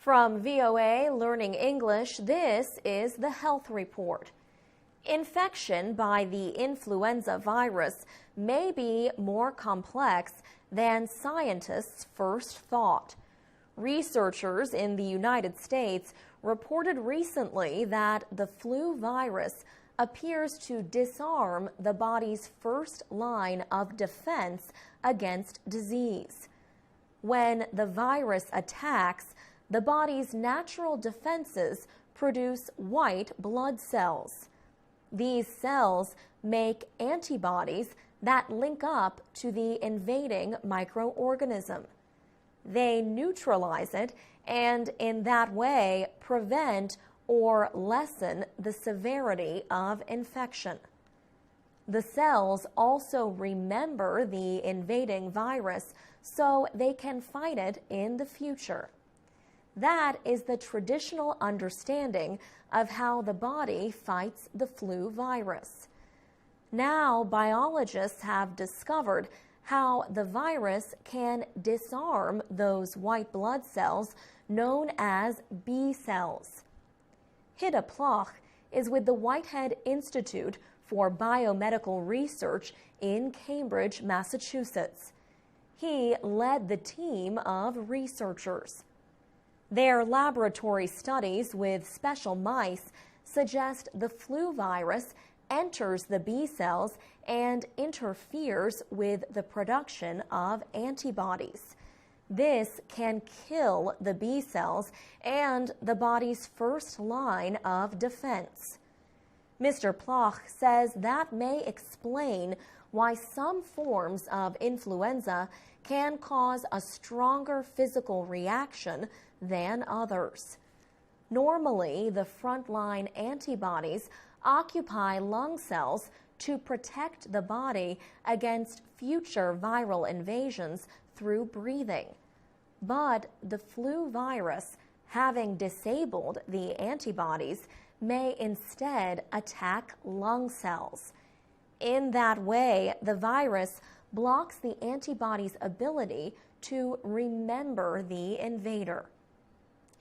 From VOA Learning English, this is the Health Report. Infection by the influenza virus may be more complex than scientists first thought. Researchers in the United States reported recently that the flu virus appears to disarm the body's first line of defense against disease. When the virus attacks, the body's natural defenses produce white blood cells. These cells make antibodies that link up to the invading microorganism. They neutralize it and in that way prevent or lessen the severity of infection. The cells also remember the invading virus so they can fight it in the future. That is the traditional understanding of how the body fights the flu virus. Now, biologists have discovered how the virus can disarm those white blood cells known as B cells. Hidde Ploch is with the Whitehead Institute for Biomedical Research in Cambridge, Massachusetts. He led the team of researchers. Their laboratory studies with special mice suggest the flu virus enters the B cells and interferes with the production of antibodies. This can kill the B cells and the body's first line of defense. Mr. Ploch says that may explain why some forms of influenza can cause a stronger physical reaction than others. Normally, the frontline antibodies occupy lung cells to protect the body against future viral invasions through breathing. But the flu virus, having disabled the antibodies, may instead attack lung cells. In that way, the virus blocks the antibody's ability to remember the invader.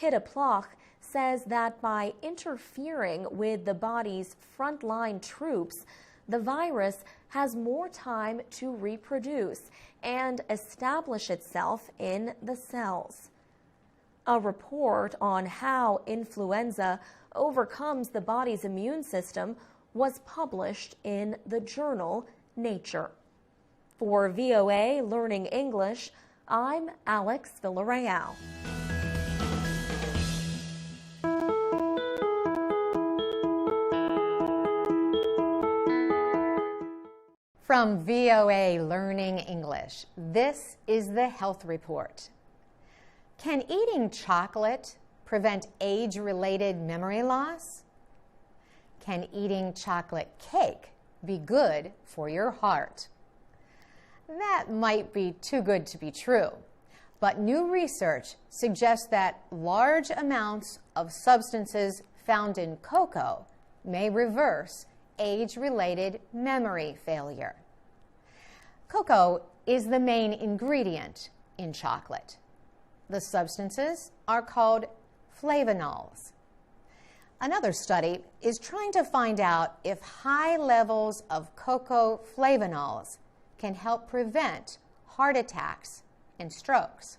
Hidde Ploch says that by interfering with the body's frontline troops, the virus has more time to reproduce and establish itself in the cells. A report on how influenza overcomes the body's immune system was published in the journal Nature. For VOA Learning English, I'm Alex Villarreal. From VOA Learning English, this is the Health Report. Can eating chocolate prevent age-related memory loss? Can eating chocolate cake be good for your heart? That might be too good to be true, but new research suggests that large amounts of substances found in cocoa may reverse age-related memory failure. Cocoa is the main ingredient in chocolate. The substances are called flavonols. Another study is trying to find out if high levels of cocoa flavonols can help prevent heart attacks and strokes.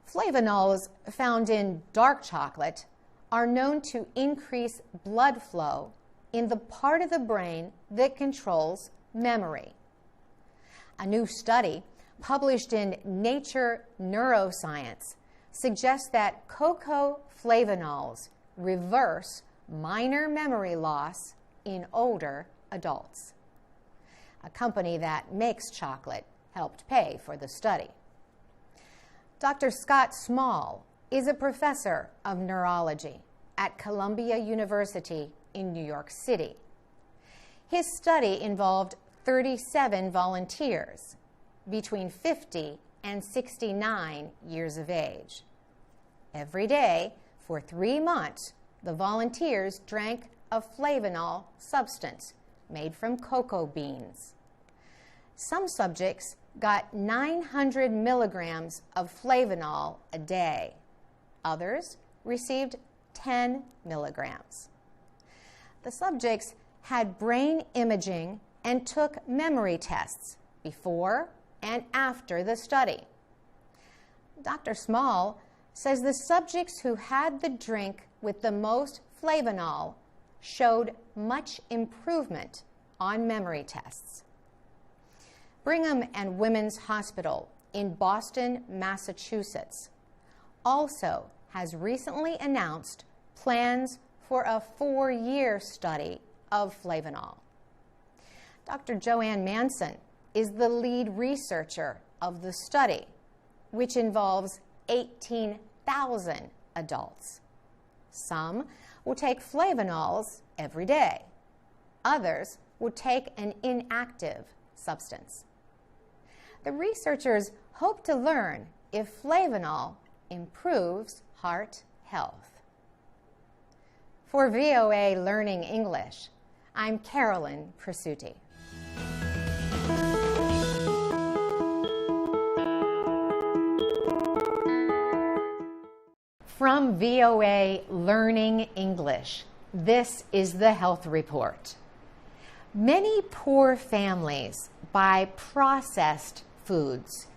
Flavonols found in dark chocolate are known to increase blood flow in the part of the brain that controls memory. A new study published in Nature Neuroscience suggests that cocoa flavonols reverse minor memory loss in older adults. A company that makes chocolate helped pay for the study. Dr. Scott Small is a professor of neurology at Columbia University in New York City. His study involved 37 volunteers between 50 and 69 years of age. Every day for 3 months, the volunteers drank a flavanol substance made from cocoa beans. Some subjects got 900 milligrams of flavanol a day. Others received 10 milligrams. The subjects had brain imaging and took memory tests before and after the study. Dr. Small says the subjects who had the drink with the most flavanol showed much improvement on memory tests. Brigham and Women's Hospital in Boston, Massachusetts, also has recently announced plans for a 4-year study of flavanol. Dr. Joanne Manson is the lead researcher of the study, which involves 18,000 adults. Some will take flavanols every day. Others will take an inactive substance. The researchers hope to learn if flavanol improves heart health. For VOA Learning English, I'm Carolyn Presutti. From VOA Learning English, this is the Health Report. Many poor families buy processed foods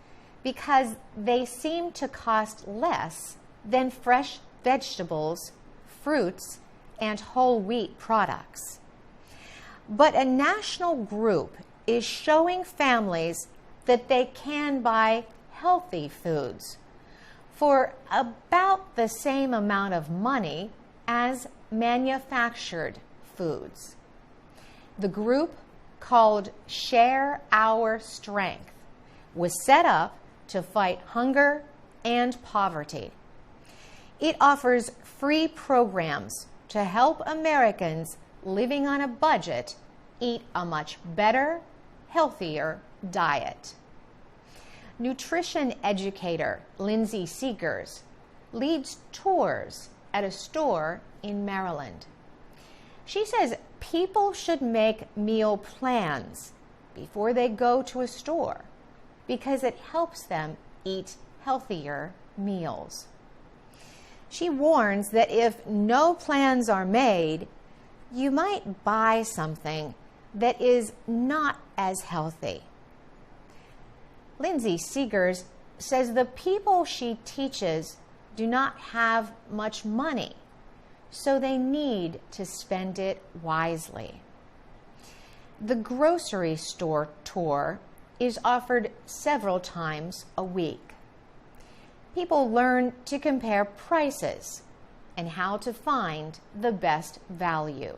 because they seem to cost less than fresh vegetables, fruits, and whole wheat products. But a national group is showing families that they can buy healthy foods for about the same amount of money as manufactured foods. The group, called Share Our Strength, was set up to fight hunger and poverty. It offers free programs to help Americans living on a budget eat a much better, healthier diet. Nutrition educator Lindsay Seegers leads tours at a store in Maryland. She says people should make meal plans before they go to a store because it helps them eat healthier meals. She warns that if no plans are made, you might buy something that is not as healthy. Lindsay Seegers says the people she teaches do not have much money, so they need to spend it wisely. The grocery store tour is offered several times a week. People learn to compare prices and how to find the best value.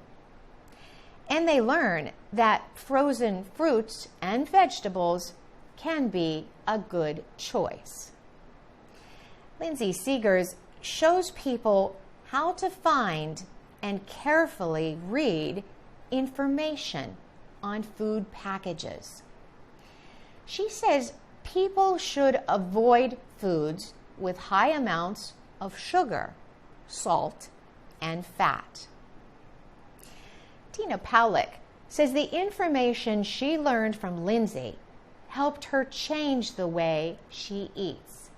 And they learn that frozen fruits and vegetables can be a good choice. Lindsay Seegers shows people how to find and carefully read information on food packages. She says people should avoid foods with high amounts of sugar, salt, and fat. Tina Powlick says the information she learned from Lindsay helped her change the way she eats.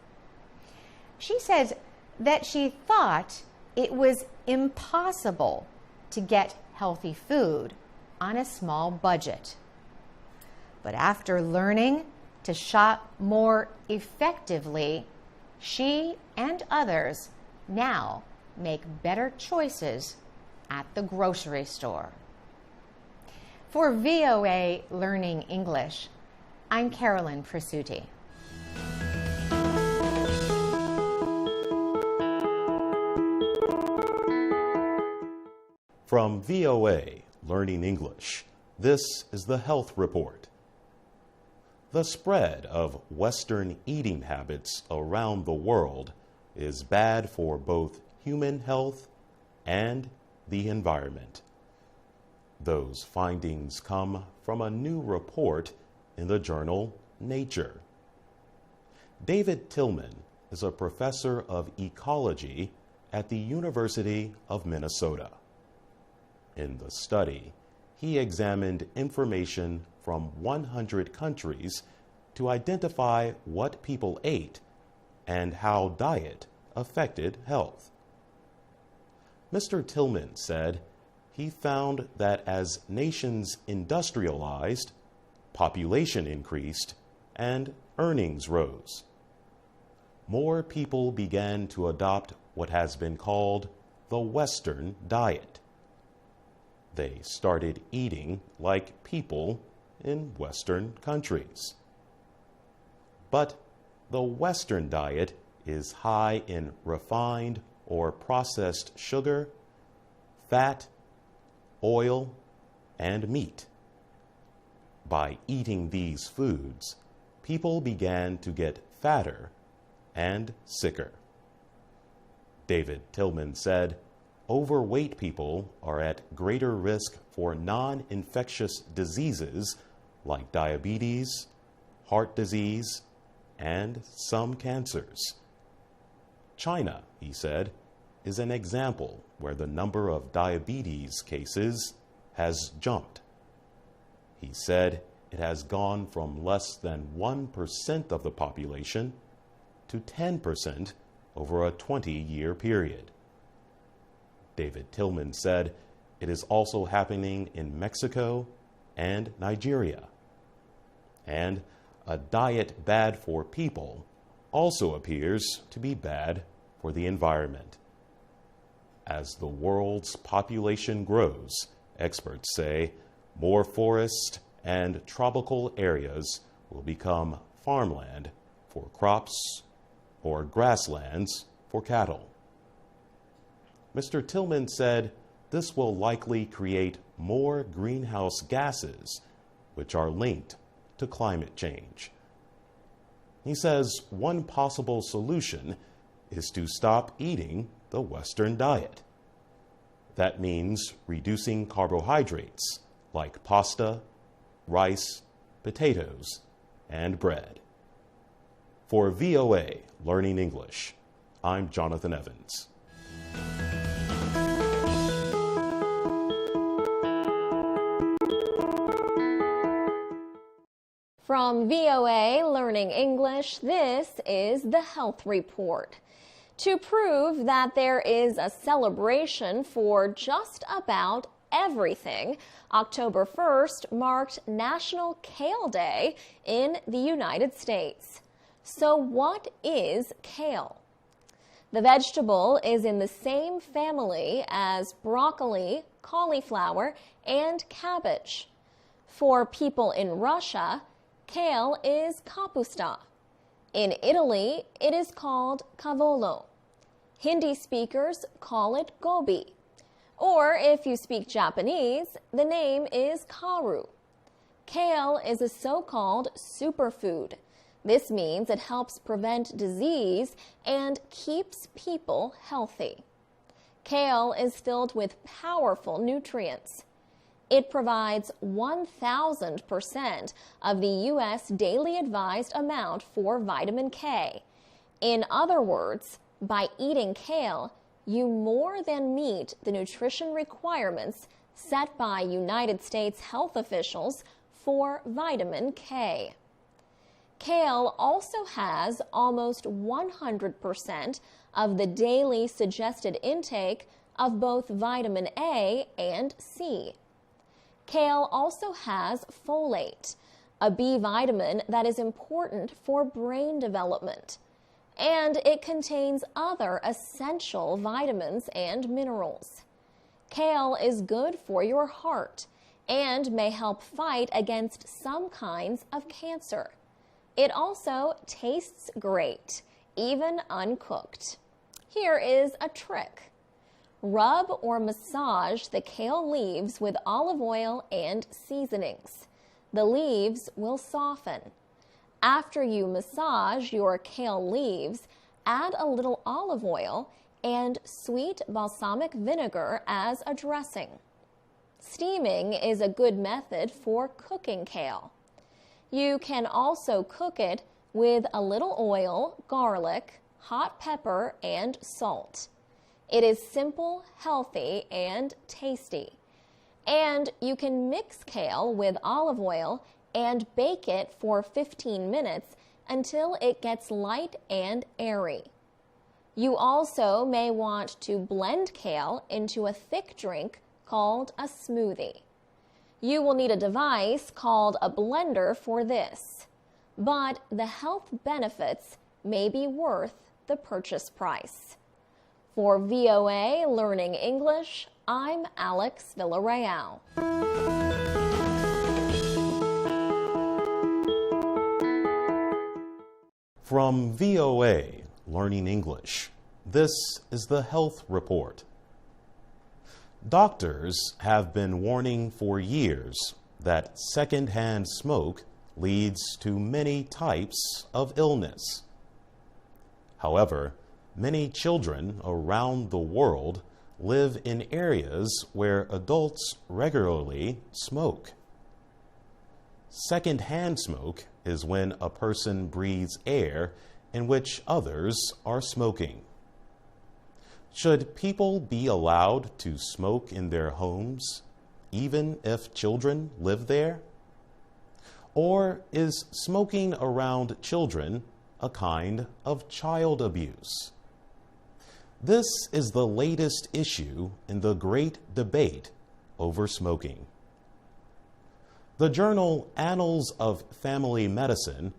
She says that she thought it was impossible to get healthy food on a small budget. But after learning to shop more effectively, she and others now make better choices at the grocery store. For VOA Learning English, I'm Carolyn Presutti. From VOA Learning English, this is the Health Report. The spread of Western eating habits around the world is bad for both human health and the environment. Those findings come from a new report in the journal Nature. David Tillman is a professor of ecology at the University of Minnesota. In the study, he examined information from 100 countries to identify what people ate and how diet affected health. Mr. Tillman said he found that as nations industrialized, population increased, and earnings rose. More people began to adopt what has been called the Western diet. They started eating like people in Western countries. But the Western diet is high in refined or processed sugar, fat, oil, and meat. By eating these foods, people began to get fatter and sicker. David Tillman said, overweight people are at greater risk for non-infectious diseases like diabetes, heart disease, and some cancers. China, he said, is an example where the number of diabetes cases has jumped. He said it has gone from less than 1% of the population to 10% over a 20-year period. David Tillman said it is also happening in Mexico and Nigeria. And a diet bad for people also appears to be bad for the environment. As the world's population grows, experts say more forest and tropical areas will become farmland for crops or grasslands for cattle. Mr. Tillman said this will likely create more greenhouse gases, which are linked to climate change. He says one possible solution is to stop eating the Western diet. That means reducing carbohydrates like pasta, rice, potatoes, and bread. For VOA Learning English, I'm Jonathan Evans. From VOA Learning English, this is the Health Report. To prove that there is a celebration for just about everything, October 1st marked National Kale Day in the United States. So what is kale? The vegetable is in the same family as broccoli, cauliflower, and cabbage. For people in Russia, kale is kapusta. In Italy, it is called cavolo. Hindi speakers call it gobi. Or if you speak Japanese, the name is karu. Kale is a so-called superfood. This means it helps prevent disease and keeps people healthy. Kale is filled with powerful nutrients. It provides 1,000% of the U.S. daily advised amount for vitamin K. In other words, by eating kale, you more than meet the nutrition requirements set by United States health officials for vitamin K. Kale also has almost 100% of the daily suggested intake of both vitamin A and C. Kale also has folate, a B vitamin that is important for brain development, and it contains other essential vitamins and minerals. Kale is good for your heart and may help fight against some kinds of cancer. It also tastes great, even uncooked. Here is a trick. Rub or massage the kale leaves with olive oil and seasonings. The leaves will soften. After you massage your kale leaves, add a little olive oil and sweet balsamic vinegar as a dressing. Steaming is a good method for cooking kale. You can also cook it with a little oil, garlic, hot pepper, and salt. It is simple, healthy, and tasty. And you can mix kale with olive oil and bake it for 15 minutes until it gets light and airy. You also may want to blend kale into a thick drink called a smoothie. You will need a device called a blender for this, but the health benefits may be worth the purchase price. For VOA Learning English, I'm Alex Villarreal. From VOA Learning English, this is the Health Report. Doctors have been warning for years that secondhand smoke leads to many types of illness. However, many children around the world live in areas where adults regularly smoke. Secondhand smoke is when a person breathes air in which others are smoking. Should people be allowed to smoke in their homes, even if children live there? Or is smoking around children a kind of child abuse? This is the latest issue in the great debate over smoking. The journal Annals of Family Medicine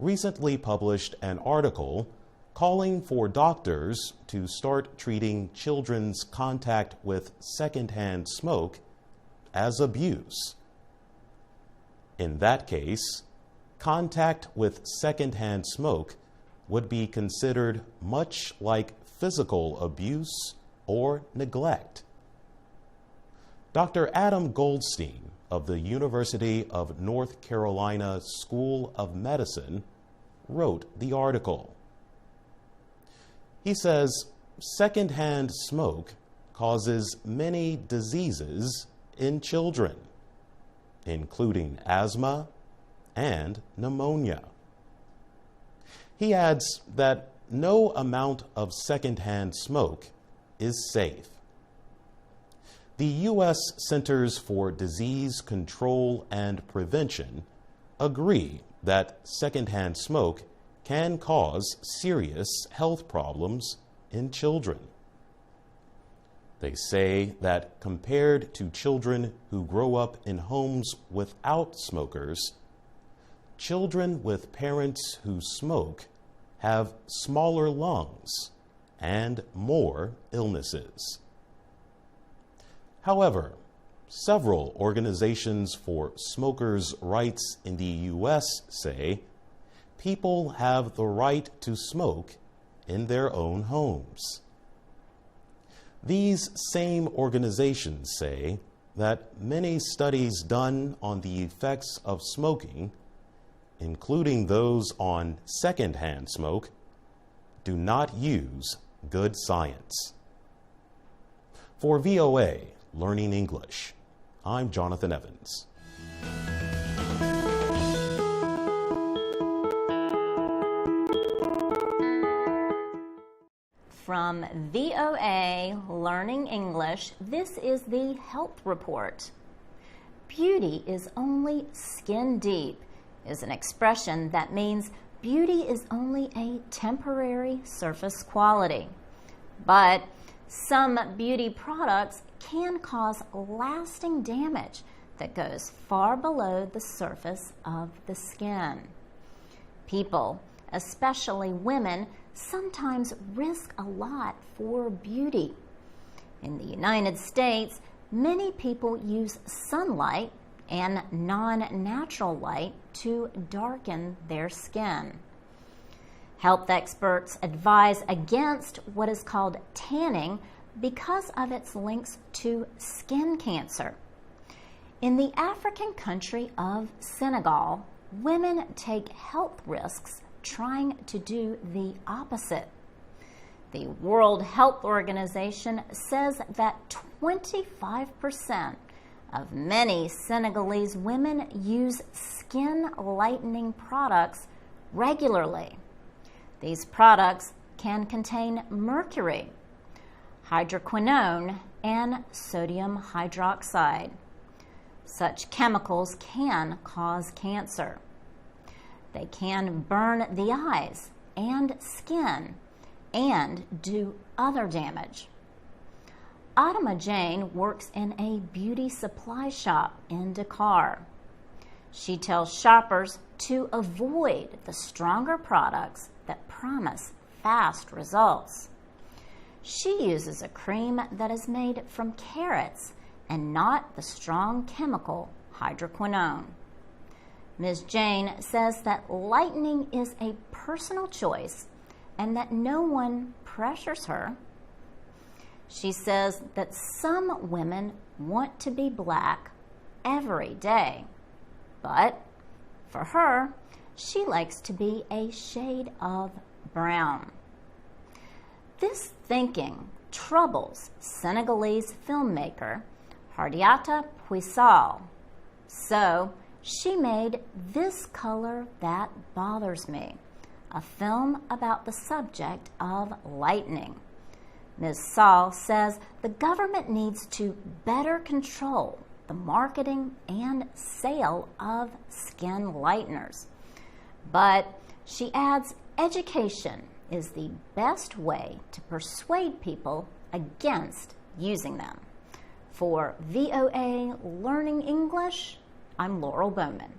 recently published an article calling for doctors to start treating children's contact with secondhand smoke as abuse. In that case, contact with secondhand smoke would be considered much like physical abuse or neglect. Dr. Adam Goldstein of the University of North Carolina School of Medicine wrote the article. He says secondhand smoke causes many diseases in children, including asthma and pneumonia. He adds that no amount of secondhand smoke is safe. The U.S. Centers for Disease Control and Prevention agree that secondhand smoke can cause serious health problems in children. They say that compared to children who grow up in homes without smokers, children with parents who smoke have smaller lungs and more illnesses. However, several organizations for smokers' rights in the U.S. say people have the right to smoke in their own homes. These same organizations say that many studies done on the effects of smoking, including those on secondhand smoke, do not use good science. For VOA Learning English, I'm Jonathan Evans. From VOA Learning English, this is the Health Report. Beauty is only skin deep is an expression that means beauty is only a temporary surface quality. But some beauty products can cause lasting damage that goes far below the surface of the skin. People, especially women, sometimes risk a lot for beauty. In the United States, many people use sunlight and non-natural light to darken their skin. Health experts advise against what is called tanning because of its links to skin cancer. In the African country of Senegal, women take health risks trying to do the opposite. The World Health Organization says that 25% of many Senegalese women use skin lightening products regularly. These products can contain mercury, hydroquinone, and sodium hydroxide. Such chemicals can cause cancer. They can burn the eyes and skin and do other damage. Adama Jane works in a beauty supply shop in Dakar. She tells shoppers to avoid the stronger products that promise fast results. She uses a cream that is made from carrots and not the strong chemical hydroquinone. Ms. Jane says that lightening is a personal choice and that no one pressures her. She says that some women want to be black every day, but for her, she likes to be a shade of brown. This thinking troubles Senegalese filmmaker Hardiata Puisal, so she made This Color That Bothers Me, a film about the subject of lightening. Ms. Saul says the government needs to better control the marketing and sale of skin lighteners. But she adds education is the best way to persuade people against using them. For VOA Learning English, I'm Laurel Bowman.